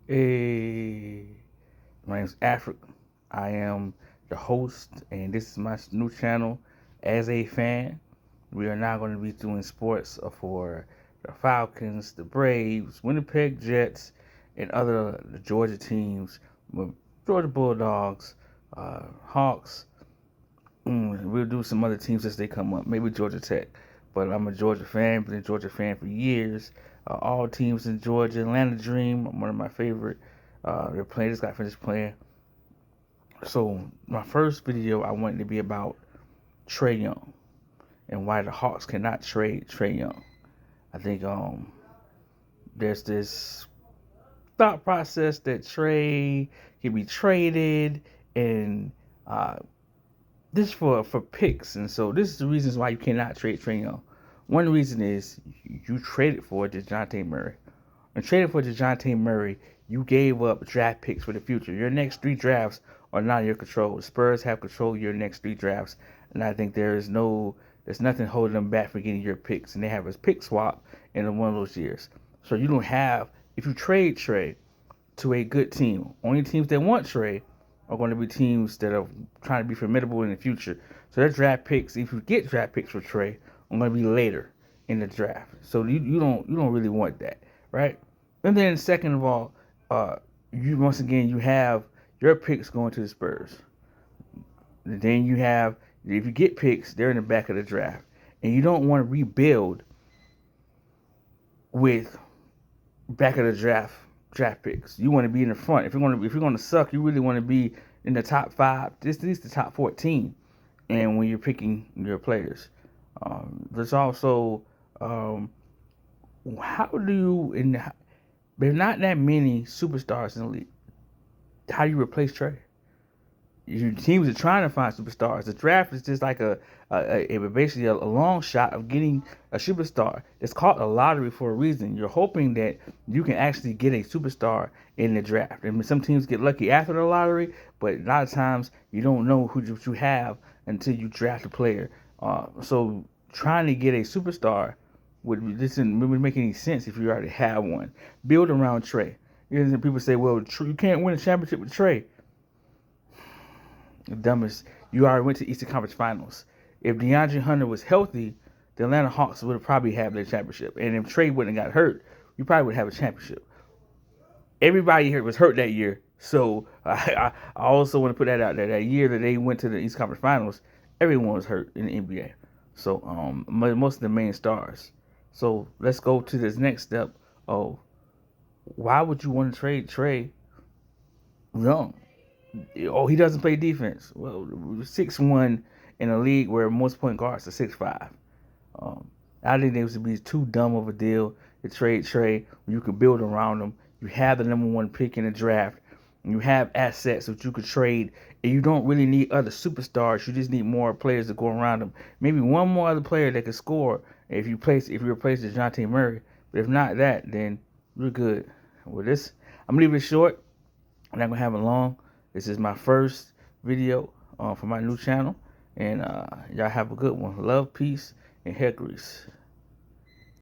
Hey, my name's Africa. I am the host, and this is my new channel. As a fan, we are now going to be doing sports for the Falcons, the Braves, Winnipeg Jets, and other the Georgia teams, Georgia Bulldogs, Hawks. We'll do some other teams as they come up, maybe Georgia Tech. But I'm a Georgia fan, been a Georgia fan for years. All teams in Georgia, Atlanta Dream, one of my favorite. They're playing, just got finished playing. So my first video, I wanted to be about Trae Young and why the Hawks cannot trade Trae Young. I think there's this thought process that Trae can be traded and uh, this for picks, and so this is the reasons why you cannot trade Trae Young. One reason is you traded for DeJounte Murray. And trading for DeJounte Murray, you gave up draft picks for the future. Your next three drafts are not in your control. The Spurs have control of your next three drafts, and I think there's nothing holding them back for getting your picks. And they have a pick swap in one of those years. So you don't have if you trade Trae to a good team. Only teams that want Trae are going to be teams that are trying to be formidable in the future. So their draft picks, if you get draft picks for Trae, are going to be later in the draft. So you don't really want that, right? And then second of all, you once again you have your picks going to the Spurs. And then you have if you get picks, they're in the back of the draft, and you don't want to rebuild with back of the draft picks. You want to be in the front. If you're gonna suck, you really want to be in the top five, at least the top 14. And when you're picking your players, there's also how do you in there's not that many superstars in the league. How do you replace Trae? Your teams are trying to find superstars. The draft is just like basically a long shot of getting a superstar. It's called a lottery for a reason. You're hoping that you can actually get a superstar in the draft. I mean, some teams get lucky after the lottery, but a lot of times you don't know who you have until you draft a player. So trying to get a superstar wouldn't make any sense if you already have one. Build around Trae. People say, well, you can't win a championship with Trae. The dumbest. You already went to Eastern Conference Finals. If DeAndre Hunter was healthy, the Atlanta Hawks would have probably had their championship. And if Trae wouldn't have got hurt, you probably would have a championship. Everybody here was hurt that year. So I also want to put that out there. That year that they went to the Eastern Conference Finals, everyone was hurt in the NBA. So most of the main stars. So let's go to this next step. Oh, why would you want to trade Trae Young? Oh, he doesn't play defense. Well, 6'1" in a league where most point guards are 6'5". I think this would be too dumb of a deal to trade Trae. You could build around him. You have the number one pick in the draft. And you have assets that you could trade, and you don't really need other superstars. You just need more players to go around them. Maybe one more other player that could score if you replace DeJounte Murray. But if not that, then you're good. With this, I'm gonna leave it short. I'm not gonna have it long. This is my first video for my new channel, and y'all have a good one. Love, peace, and hair grease.